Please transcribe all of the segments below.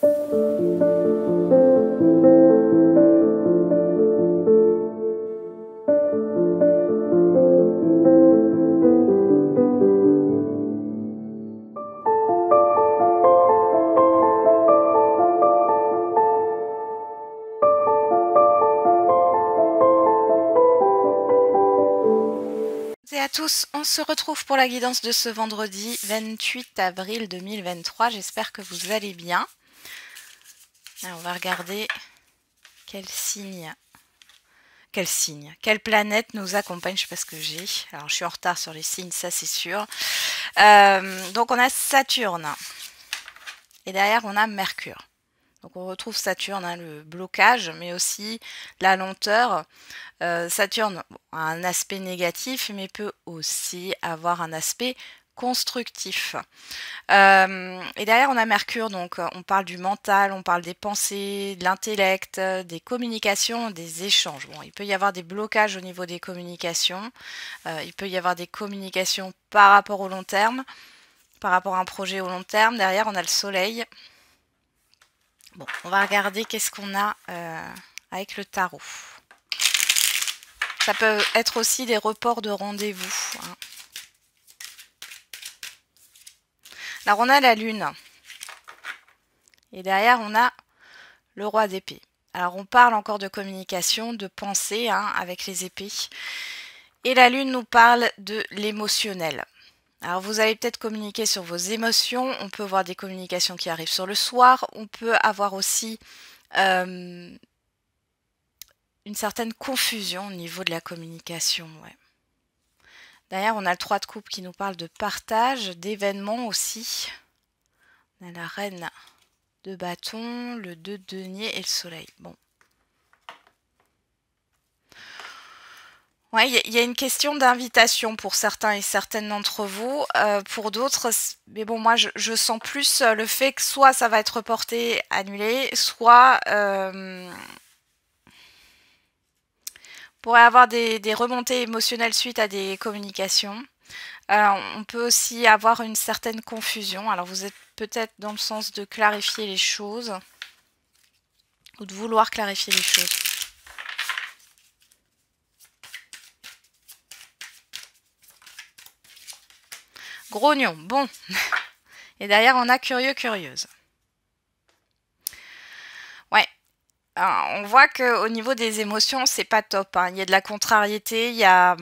À tous, on se retrouve pour la guidance de ce vendredi 28 avril 2023. J'espère que vous allez bien. Alors, on va regarder quel signe, quelle planète nous accompagne. Je sais pas ce que j'ai. Alors, je suis en retard sur les signes, ça c'est sûr. Donc, on a Saturne. Et derrière, on a Mercure. Donc, on retrouve Saturne, hein, le blocage, mais aussi la lenteur. Saturne a un aspect négatif, mais peut aussi avoir un aspect constructif. Et derrière, on a Mercure, donc on parle du mental, on parle des pensées, de l'intellect, des communications, des échanges. Bon, il peut y avoir des blocages au niveau des communications, il peut y avoir des communications par rapport au long terme, par rapport à un projet au long terme. Derrière, on a le soleil. Bon, on va regarder qu'est-ce qu'on a avec le tarot. Ça peut être aussi des reports de rendez-vous. Hein. Alors, on a la lune. Et derrière, on a le roi d'épée. Alors, on parle encore de communication, de pensée, hein, avec les épées. Et la lune nous parle de l'émotionnel. Alors, vous allez peut-être communiquer sur vos émotions. On peut voir des communications qui arrivent sur le soir. On peut avoir aussi une certaine confusion au niveau de la communication. Ouais. Derrière, on a le 3 de coupe qui nous parle de partage, d'événements aussi. On a la reine de bâton, le 2 de denier et le soleil. Bon. Ouais, il y a une question d'invitation pour certains et certaines d'entre vous. Pour d'autres, mais bon, moi, je sens plus le fait que soit ça va être reporté, annulé, soit pourrait avoir des remontées émotionnelles suite à des communications. On peut aussi avoir une certaine confusion. Alors, vous êtes peut-être dans le sens de clarifier les choses ou de vouloir clarifier les choses. Grognon, bon. Et derrière, on a curieux, curieuse. Ouais. Alors, on voit qu'au niveau des émotions, c'est pas top. Hein. Il y a de la contrariété, il y a...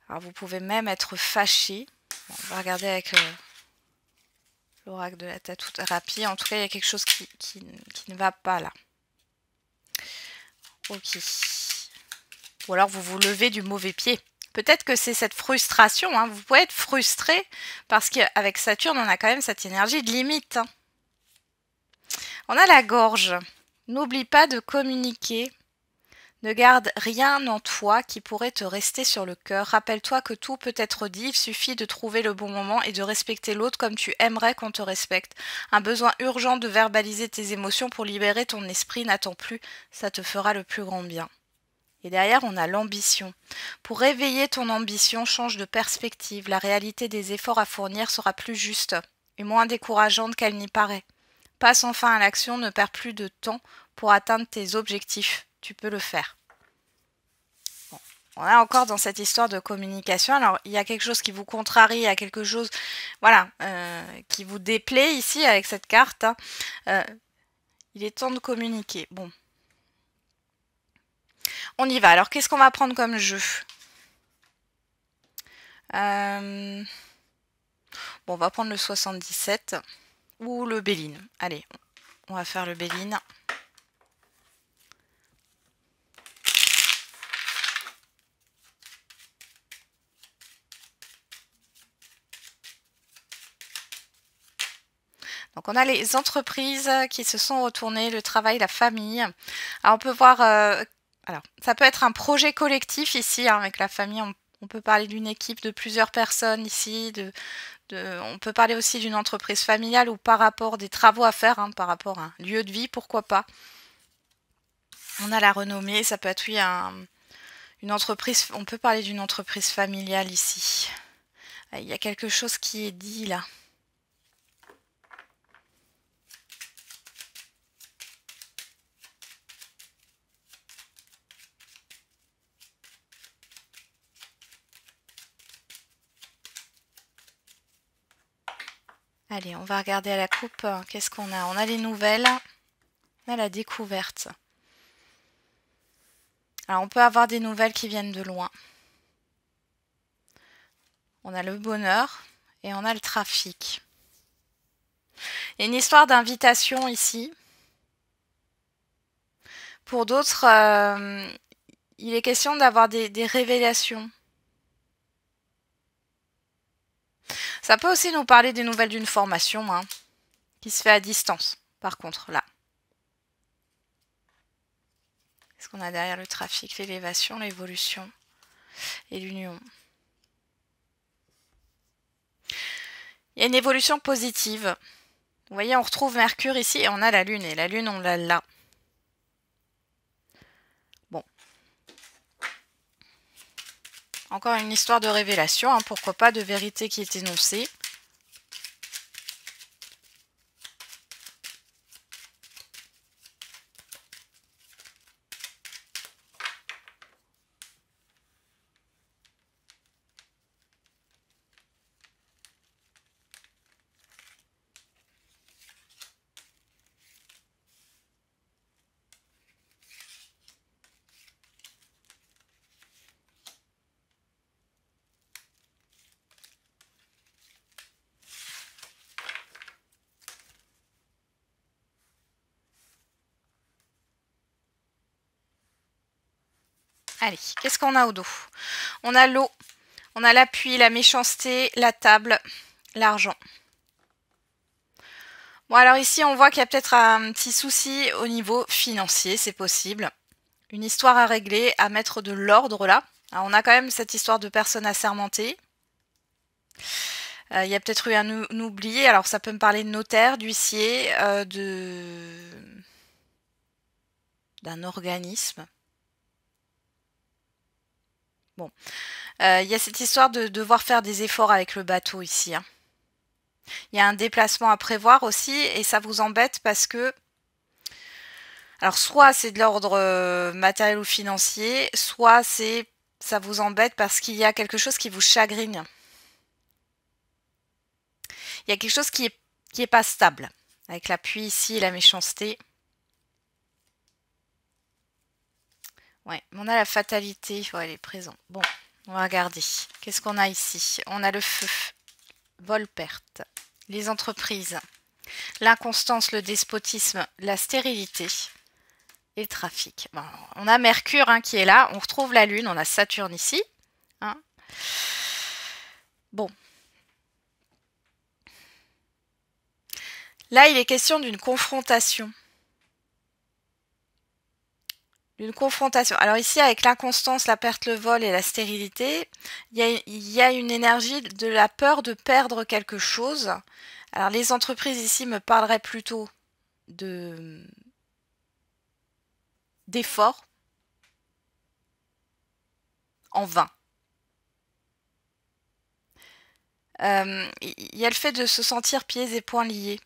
Alors, vous pouvez même être fâché. Bon, on va regarder avec l'oracle de la tatou-thérapie. En tout cas, il y a quelque chose qui ne va pas là. Ok. Ou alors, vous vous levez du mauvais pied. Peut-être que c'est cette frustration. Hein. Vous pouvez être frustré parce qu'avec Saturne, on a quand même cette énergie de limite. Hein. On a la gorge. N'oublie pas de communiquer. Ne garde rien en toi qui pourrait te rester sur le cœur. Rappelle-toi que tout peut être dit, il suffit de trouver le bon moment et de respecter l'autre comme tu aimerais qu'on te respecte. Un besoin urgent de verbaliser tes émotions pour libérer ton esprit n'attend plus, ça te fera le plus grand bien. Et derrière, on a l'ambition. Pour réveiller ton ambition, change de perspective. La réalité des efforts à fournir sera plus juste et moins décourageante qu'elle n'y paraît. Passe enfin à l'action, ne perds plus de temps pour atteindre tes objectifs. Tu peux le faire. Bon. On est encore dans cette histoire de communication. Alors, il y a quelque chose qui vous contrarie, il y a quelque chose voilà, qui vous déplaît ici avec cette carte. Hein. Il est temps de communiquer. Bon. On y va. Alors, qu'est-ce qu'on va prendre comme jeu? Bon, on va prendre le 77 ou le Béline. Allez, on va faire le Béline. Donc on a les entreprises qui se sont retournées, le travail, la famille. Alors on peut voir, alors ça peut être un projet collectif ici, hein, avec la famille, on peut parler d'une équipe de plusieurs personnes ici, on peut parler aussi d'une entreprise familiale ou par rapport des travaux à faire, hein, par rapport à un lieu de vie, pourquoi pas. On a la renommée, ça peut être oui, une entreprise, on peut parler d'une entreprise familiale ici. Il y a quelque chose qui est dit là. Allez, on va regarder à la coupe. Qu'est-ce qu'on a? On a les nouvelles. On a la découverte. Alors, on peut avoir des nouvelles qui viennent de loin. On a le bonheur et on a le trafic. Il y a une histoire d'invitation ici. Pour d'autres, il est question d'avoir des révélations. Ça peut aussi nous parler des nouvelles d'une formation, hein, qui se fait à distance, par contre, là. Qu'est-ce qu'on a derrière le trafic? L'élévation, l'évolution et l'union. Il y a une évolution positive. Vous voyez, on retrouve Mercure ici et on a la Lune. Et la Lune, on l'a là. Bon. Encore une histoire de révélation, hein, pourquoi pas, de vérité qui est énoncée. Allez, qu'est-ce qu'on a au dos? On a l'eau, on a l'appui, la méchanceté, la table, l'argent. Bon, alors ici, on voit qu'il y a peut-être un petit souci au niveau financier, c'est possible. Une histoire à régler, à mettre de l'ordre là. Alors, on a quand même cette histoire de personne assermentée. Il y a peut-être eu un oublié, alors ça peut me parler de notaire, d'huissier, d'un organisme. Bon, il y a cette histoire de devoir faire des efforts avec le bateau ici. Hein. Il y a un déplacement à prévoir aussi et ça vous embête parce que... Alors soit c'est de l'ordre matériel ou financier, soit ça vous embête parce qu'il y a quelque chose qui vous chagrine. Il y a quelque chose qui est pas stable. Avec l'appui ici et la méchanceté. Ouais, on a la fatalité. Ouais, elle est présente. Bon, on va regarder. Qu'est-ce qu'on a ici? On a le feu. Vol-perte. Les entreprises. L'inconstance, le despotisme, la stérilité et le trafic. Bon, on a Mercure hein, qui est là. On retrouve la Lune. On a Saturne ici. Hein. Bon. Là, il est question d'une confrontation. D'une confrontation. Alors ici, avec l'inconstance, la perte, le vol et la stérilité, il y a une énergie de la peur de perdre quelque chose. Alors les entreprises ici me parleraient plutôt d'efforts en vain. Il y a le fait de se sentir pieds et poings liés.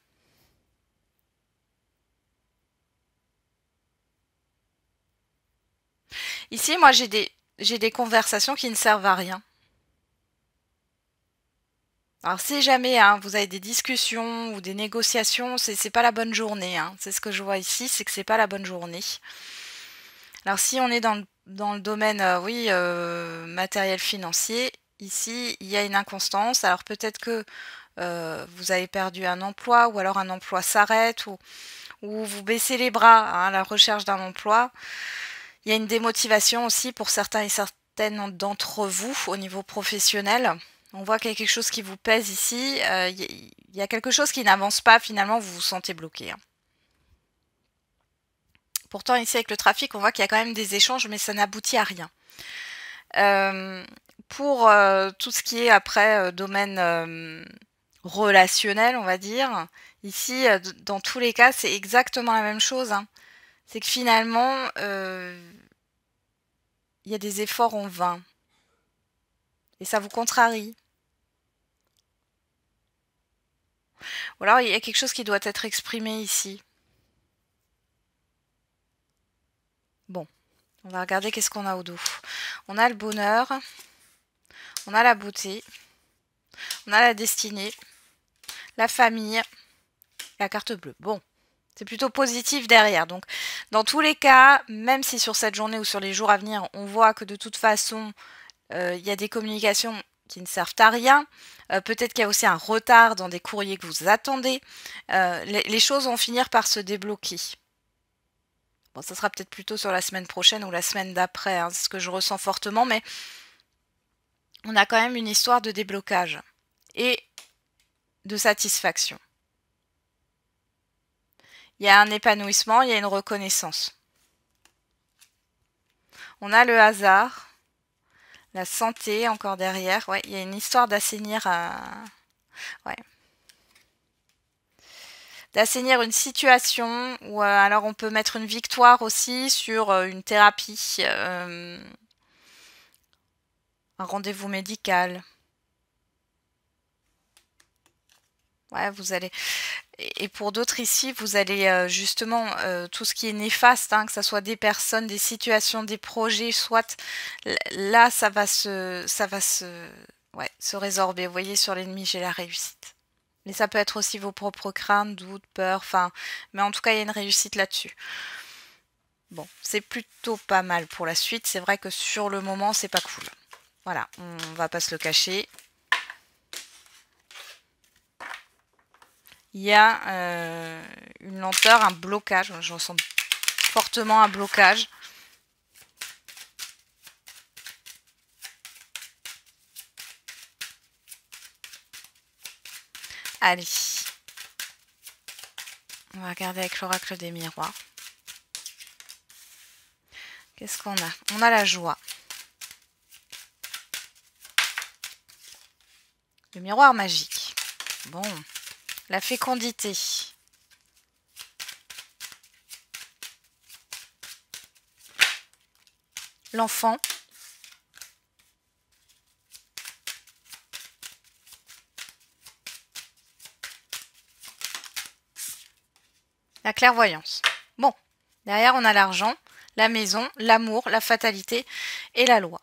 Ici, moi, j'ai des conversations qui ne servent à rien. Alors, si jamais hein, vous avez des discussions ou des négociations, c'est pas la bonne journée. Hein. C'est ce que je vois ici, c'est que c'est pas la bonne journée. Alors, si on est dans le domaine, oui, matériel financier, ici, il y a une inconstance. Alors, peut-être que vous avez perdu un emploi ou alors un emploi s'arrête ou vous baissez les bras hein, à la recherche d'un emploi. Il y a une démotivation aussi pour certains et certaines d'entre vous au niveau professionnel. On voit qu'il y a quelque chose qui vous pèse ici. Il y a quelque chose qui n'avance pas. Finalement, vous vous sentez bloqué. Hein. Pourtant, ici, avec le trafic, on voit qu'il y a quand même des échanges, mais ça n'aboutit à rien. Pour tout ce qui est après domaine relationnel, on va dire, ici, dans tous les cas, c'est exactement la même chose. Hein. C'est que finalement, il y a des efforts en vain. Et ça vous contrarie. Ou alors, il y a quelque chose qui doit être exprimé ici. Bon, on va regarder qu'est-ce qu'on a au dos. On a le bonheur, on a la beauté, on a la destinée, la famille, la carte bleue. Bon, c'est plutôt positif derrière. Donc, dans tous les cas, même si sur cette journée ou sur les jours à venir, on voit que de toute façon, il y a des communications qui ne servent à rien. Peut-être qu'il y a aussi un retard dans des courriers que vous attendez. Les choses vont finir par se débloquer. Bon, ça sera peut-être plutôt sur la semaine prochaine ou la semaine d'après, hein, c'est ce que je ressens fortement, mais on a quand même une histoire de déblocage et de satisfaction. Il y a un épanouissement, il y a une reconnaissance. On a le hasard, la santé encore derrière. Ouais, il y a une histoire d'assainir ouais. D'assainir une situation ou alors on peut mettre une victoire aussi sur une thérapie, un rendez-vous médical. Ouais, vous allez... Et pour d'autres ici, vous allez justement tout ce qui est néfaste, hein, que ce soit des personnes, des situations, des projets, soit là, ça va se résorber. Vous voyez, sur l'ennemi, j'ai la réussite. Mais ça peut être aussi vos propres craintes, doutes, peurs, enfin... Mais en tout cas, il y a une réussite là-dessus. Bon, c'est plutôt pas mal pour la suite. C'est vrai que sur le moment, c'est pas cool. Voilà, on va pas se le cacher. Il y a une lenteur, un blocage. Je ressens fortement un blocage. Allez. On va regarder avec l'oracle des miroirs. Qu'est-ce qu'on a? On a la joie. Le miroir magique. Bon. La fécondité. L'enfant. La clairvoyance. Bon. Derrière, on a l'argent, la maison, l'amour, la fatalité et la loi.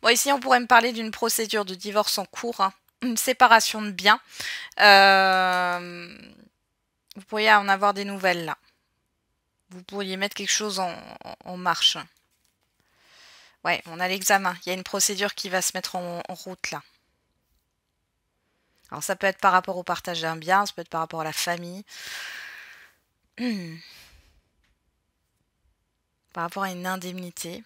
Bon, ici, on pourrait me parler d'une procédure de divorce en cours, hein, une séparation de biens. Vous pourriez en avoir des nouvelles là. Vous pourriez mettre quelque chose en marche. Ouais, on a l'examen. Il y a une procédure qui va se mettre en route là. Alors ça peut être par rapport au partage d'un bien, ça peut être par rapport à la famille. Par rapport à une indemnité.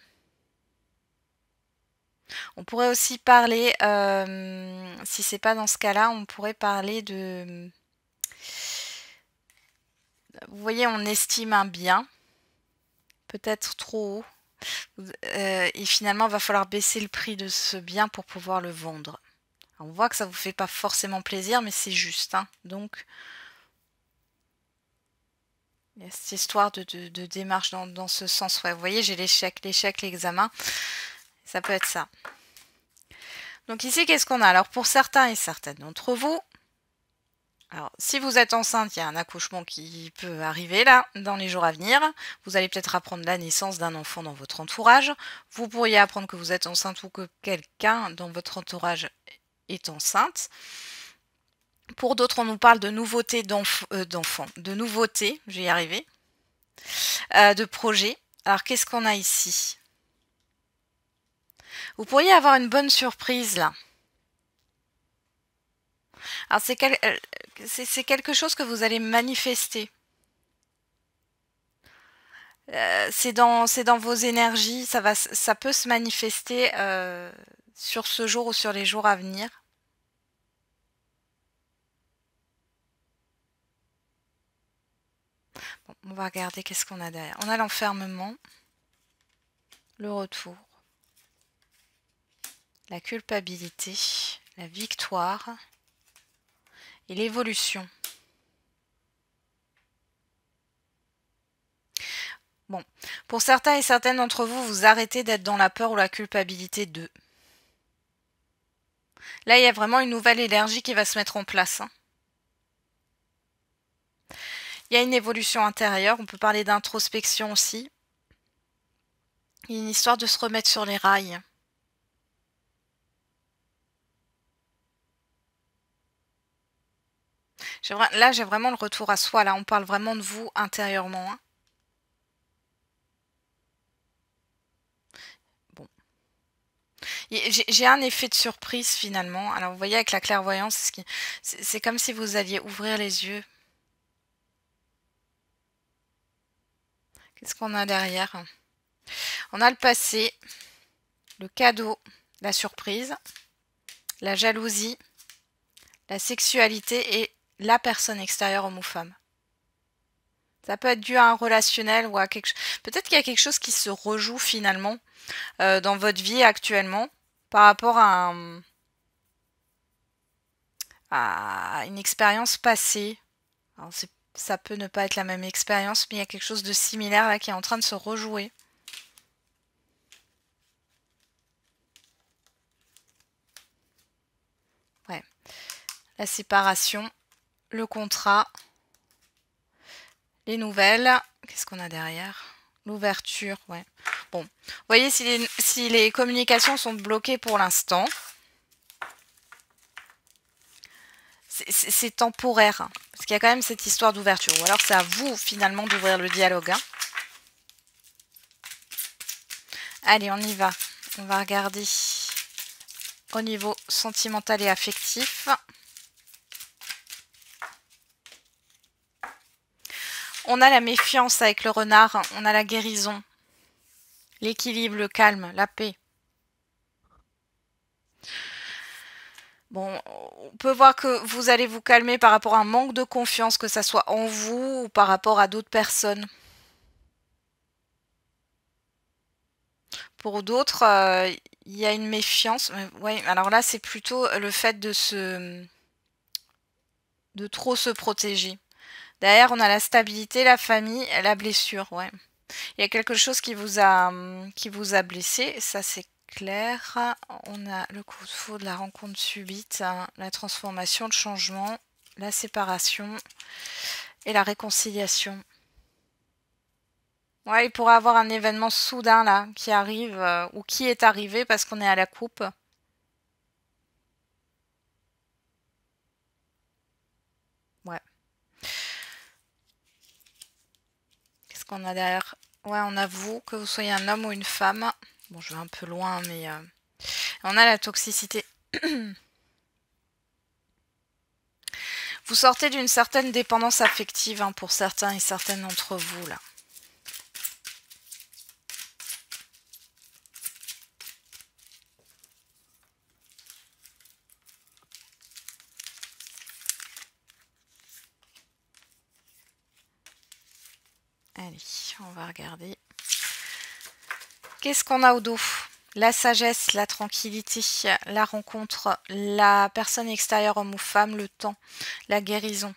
On pourrait aussi parler, si c'est pas dans ce cas-là, on pourrait parler de... Vous voyez, on estime un bien, peut-être trop haut, et finalement, il va falloir baisser le prix de ce bien pour pouvoir le vendre. Alors, on voit que ça vous fait pas forcément plaisir, mais c'est juste, hein. Donc, il y a cette histoire de démarche dans ce sens. Ouais, vous voyez, j'ai l'échec, l'examen. Ça peut être ça. Donc ici, qu'est-ce qu'on a? Alors, pour certains et certaines d'entre vous, alors, si vous êtes enceinte, il y a un accouchement qui peut arriver là, dans les jours à venir. Vous allez peut-être apprendre la naissance d'un enfant dans votre entourage. Vous pourriez apprendre que vous êtes enceinte ou que quelqu'un dans votre entourage est enceinte. Pour d'autres, on nous parle de nouveautés d'enfants, de nouveautés, je vais y arriver, de projets. Alors, qu'est-ce qu'on a ici? Vous pourriez avoir une bonne surprise là. Alors, c'est quelque chose que vous allez manifester. C'est dans vos énergies, ça peut se manifester sur ce jour ou sur les jours à venir. Bon, on va regarder qu'est-ce qu'on a derrière. On a l'enfermement, le retour, la culpabilité, la victoire et l'évolution. Bon, pour certains et certaines d'entre vous, vous arrêtez d'être dans la peur ou la culpabilité d'eux. Là, il y a vraiment une nouvelle énergie qui va se mettre en place. Hein. Il y a une évolution intérieure, on peut parler d'introspection aussi. Il y a une histoire de se remettre sur les rails. Là, j'ai vraiment le retour à soi. Là, on parle vraiment de vous intérieurement, hein. Bon. J'ai un effet de surprise finalement. Alors, vous voyez, avec la clairvoyance, c'est comme si vous alliez ouvrir les yeux. Qu'est-ce qu'on a derrière? On a le passé, le cadeau, la surprise, la jalousie, la sexualité et la personne extérieure, homme ou femme. Ça peut être dû à un relationnel ou à quelque chose. Peut-être qu'il y a quelque chose qui se rejoue finalement dans votre vie actuellement par rapport à une expérience passée. Alors, ça peut ne pas être la même expérience, mais il y a quelque chose de similaire là qui est en train de se rejouer. Ouais. La séparation, le contrat, les nouvelles. Qu'est-ce qu'on a derrière? L'ouverture, ouais. Bon, vous voyez, si les communications sont bloquées pour l'instant, c'est temporaire, hein, parce qu'il y a quand même cette histoire d'ouverture. Ou alors c'est à vous, finalement, d'ouvrir le dialogue, hein. Allez, on y va. On va regarder au niveau sentimental et affectif. On a la méfiance avec le renard, on a la guérison, l'équilibre, le calme, la paix. Bon, on peut voir que vous allez vous calmer par rapport à un manque de confiance, que ça soit en vous ou par rapport à d'autres personnes. Pour d'autres, il y a une méfiance. Ouais, alors là, c'est plutôt le fait de trop se protéger. Derrière, on a la stabilité, la famille, la blessure, ouais. Il y a quelque chose qui vous a blessé, ça c'est clair. On a le coup de foudre, la rencontre subite, hein, la transformation, le changement, la séparation et la réconciliation. Ouais, il pourrait y avoir un événement soudain là qui arrive ou qui est arrivé parce qu'on est à la coupe. Ouais. Qu'est-ce qu'on a derrière? Ouais, on a vous, que vous soyez un homme ou une femme. Bon, je vais un peu loin, mais on a la toxicité. Vous sortez d'une certaine dépendance affective, hein, pour certains et certaines d'entre vous là. Allez, on va regarder. Qu'est-ce qu'on a au dos? La sagesse, la tranquillité, la rencontre, la personne extérieure, homme ou femme, le temps, la guérison.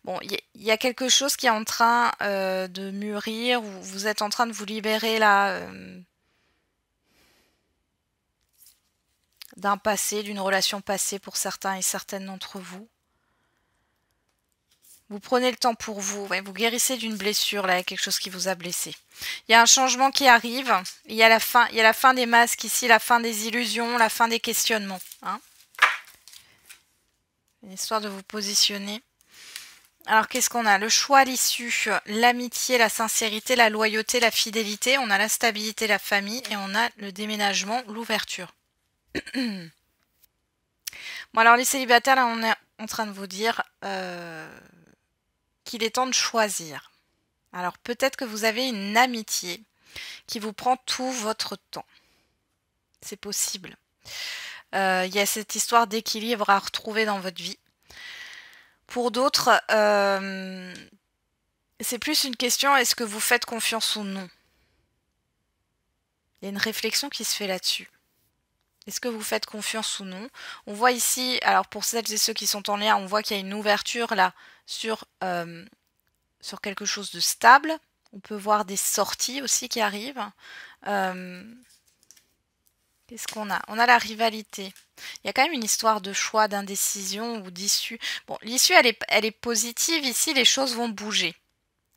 Bon, il y a quelque chose qui est en train de mûrir, ou vous êtes en train de vous libérer là d'un passé, d'une relation passée pour certains et certaines d'entre vous. Vous prenez le temps pour vous, ouais, vous guérissez d'une blessure, là, quelque chose qui vous a blessé. Il y a un changement qui arrive, il y a la fin des masques ici, la fin des illusions, la fin des questionnements, hein. Une histoire de vous positionner. Alors, qu'est-ce qu'on a? Le choix, l'issue, l'amitié, la sincérité, la loyauté, la fidélité. On a la stabilité, la famille. Et on a le déménagement, l'ouverture. Bon, alors les célibataires, là, on est en train de vous dire qu'il est temps de choisir. Alors, peut-être que vous avez une amitié qui vous prend tout votre temps. C'est possible. Il y a cette histoire d'équilibre à retrouver dans votre vie. Pour d'autres, c'est plus une question, est-ce que vous faites confiance ou non? Il y a une réflexion qui se fait là-dessus. Est-ce que vous faites confiance ou non? On voit ici, alors pour celles et ceux qui sont en lien, on voit qu'il y a une ouverture là sur quelque chose de stable. On peut voir des sorties aussi qui arrivent. Qu'est-ce qu'on a? On a la rivalité. Il y a quand même une histoire de choix, d'indécision ou d'issue. Bon, l'issue, elle est positive. Ici, les choses vont bouger.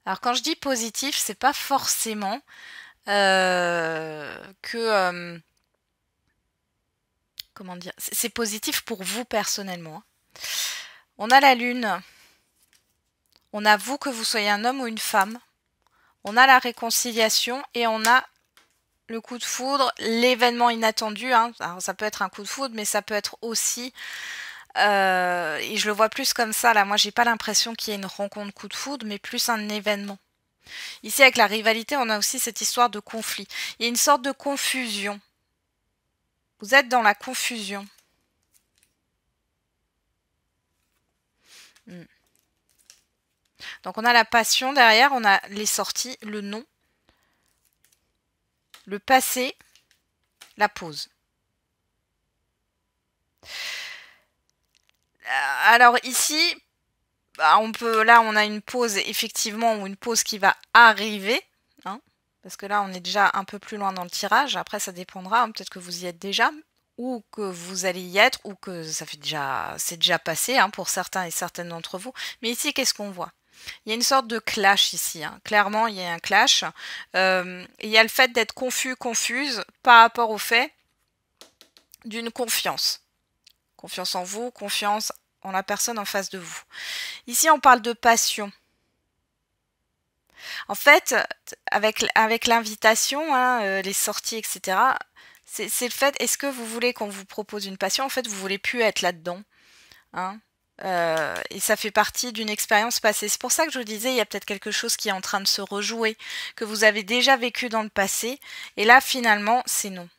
Alors, quand je dis positif, c'est pas forcément comment dire? C'est positif pour vous personnellement, hein. On a la lune. On a vous, que vous soyez un homme ou une femme. On a la réconciliation et on a le coup de foudre, l'événement inattendu. Hein. Alors, ça peut être un coup de foudre, mais ça peut être aussi... et je le vois plus comme ça, là. Moi, j'ai pas l'impression qu'il y ait une rencontre coup de foudre, mais plus un événement. Ici, avec la rivalité, on a aussi cette histoire de conflit. Il y a une sorte de confusion. Vous êtes dans la confusion. Donc, on a la passion derrière, on a les sorties, le nom, le passé, la pause. Alors ici, bah, là on a une pause effectivement, ou une pause qui va arriver, hein, parce que là on est déjà un peu plus loin dans le tirage. Après ça dépendra, hein, peut-être que vous y êtes déjà, ou que vous allez y être, ou que c'est déjà passé, hein, pour certains et certaines d'entre vous. Mais ici, qu'est-ce qu'on voit? Il y a une sorte de clash ici, hein. Clairement il y a un clash. Il y a le fait d'être confus, confuse par rapport au fait d'une confiance. Confiance en vous, confiance en la personne en face de vous. Ici, on parle de passion. En fait, avec l'invitation, hein, les sorties, etc., c'est le fait, est-ce que vous voulez qu'on vous propose une passion? En fait, vous voulez plus être là-dedans. Hein, et ça fait partie d'une expérience passée. C'est pour ça que je vous disais, il y a peut-être quelque chose qui est en train de se rejouer, que vous avez déjà vécu dans le passé. Et là, finalement, c'est non.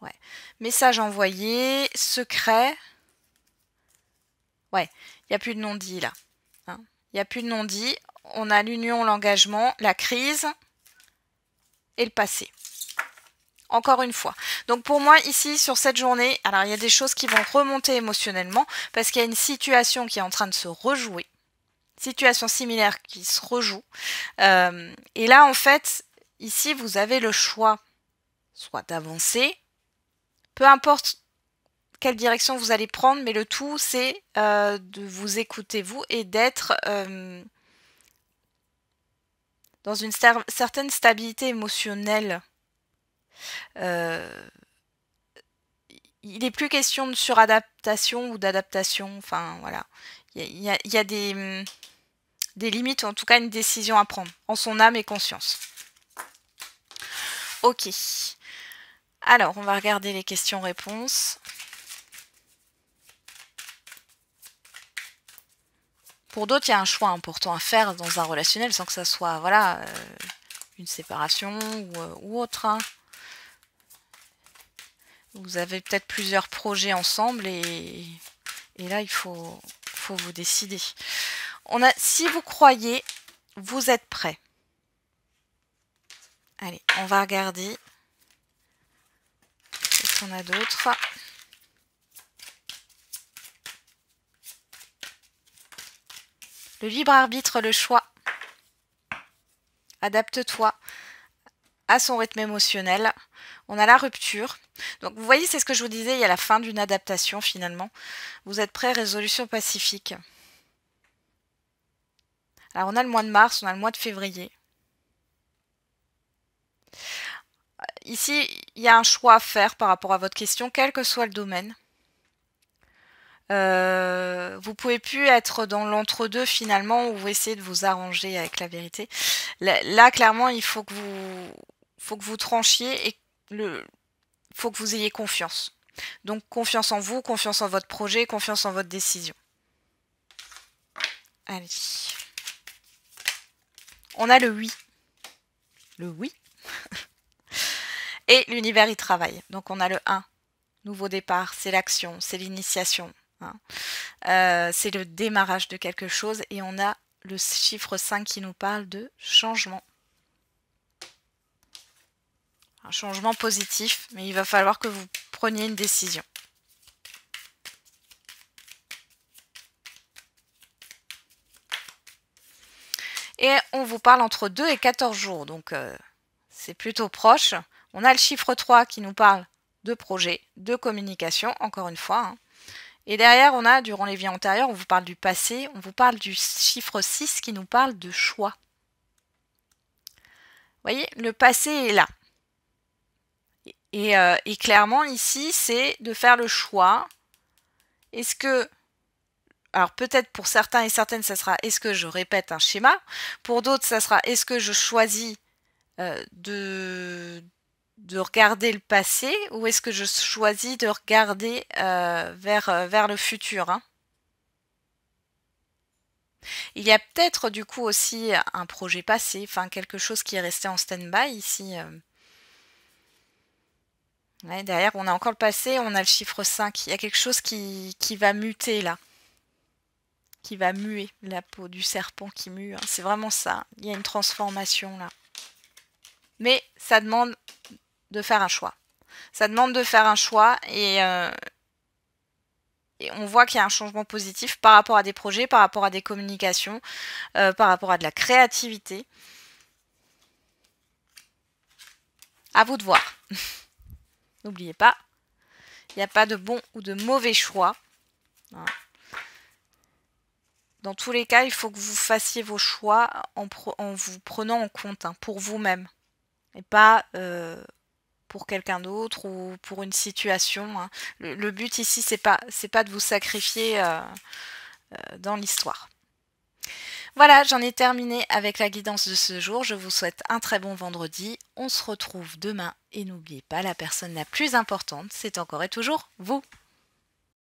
Ouais. Message envoyé, secret. Ouais, il n'y a plus de non-dit là. Hein. Il n'y a plus de non-dit. On a l'union, l'engagement, la crise et le passé. Encore une fois. Donc pour moi, ici, sur cette journée, alors il y a des choses qui vont remonter émotionnellement parce qu'il y a une situation qui est en train de se rejouer. Situation similaire qui se rejoue. Et là, en fait, ici, vous avez le choix soit d'avancer, peu importe quelle direction vous allez prendre, mais le tout, c'est de vous écouter, vous, et d'être dans une certaine stabilité émotionnelle. Il n'est plus question de suradaptation ou d'adaptation. Enfin, voilà. Il y a des limites, ou en tout cas une décision à prendre, en son âme et conscience. Ok. Alors, on va regarder les questions-réponses. Pour d'autres, il y a un choix important à faire dans un relationnel sans que ça soit, voilà, une séparation ou autre. Hein. Vous avez peut-être plusieurs projets ensemble et là, il faut vous décider. Si vous croyez, vous êtes prêt. Allez, on va regarder. Qu'est-ce qu'on a d'autre? Le libre arbitre, le choix. Adapte-toi à son rythme émotionnel. On a la rupture. Donc vous voyez, c'est ce que je vous disais, il y a la fin d'une adaptation finalement. Vous êtes prêt, résolution pacifique. Alors on a le mois de mars, on a le mois de février. Ici, il y a un choix à faire par rapport à votre question, quel que soit le domaine. Vous pouvez plus être dans l'entre-deux finalement où vous essayez de vous arranger avec la vérité. Là clairement, il faut que vous tranchiez et faut que vous ayez confiance. Donc confiance en vous, confiance en votre projet, confiance en votre décision. Allez. On a le oui. Le oui. Et l'univers y travaille. Donc on a le 1. Nouveau départ, c'est l'action, c'est l'initiation. Hein. C'est le démarrage de quelque chose. Et on a le chiffre 5 qui nous parle de changement. Un changement positif, mais il va falloir que vous preniez une décision. Et on vous parle entre 2 et 14 jours, donc c'est plutôt proche. On a le chiffre 3 qui nous parle de projet, de communication, encore une fois. Hein. Et derrière, on a, durant les vies antérieures, on vous parle du passé, on vous parle du chiffre 6 qui nous parle de choix. Vous voyez, le passé est là. Et clairement, ici, c'est de faire le choix Est-ce que... Alors peut-être pour certains et certaines, ça sera est-ce que je répète un schéma? Pour d'autres, ça sera est-ce que je choisis de regarder le passé ou est-ce que je choisis de regarder vers le futur, hein? Il y a peut-être du coup aussi un projet passé, enfin quelque chose qui est resté en stand-by ici. Ouais, derrière, on a encore le passé, on a le chiffre 5. Il y a quelque chose qui va muter là, qui va muer, la peau du serpent qui mue, hein. C'est vraiment ça. Il y a une transformation là. Mais ça demande de faire un choix. Ça demande de faire un choix et on voit qu'il y a un changement positif par rapport à des projets, par rapport à des communications, par rapport à de la créativité. À vous de voir. N'oubliez pas, il n'y a pas de bon ou de mauvais choix. Voilà. Dans tous les cas, il faut que vous fassiez vos choix en vous prenant en compte, hein, pour vous-même. Et pas pour quelqu'un d'autre ou pour une situation, hein. Le but ici, c'est pas de vous sacrifier dans l'histoire. Voilà, j'en ai terminé avec la guidance de ce jour. Je vous souhaite un très bon vendredi. On se retrouve demain et n'oubliez pas, la personne la plus importante, c'est encore et toujours vous.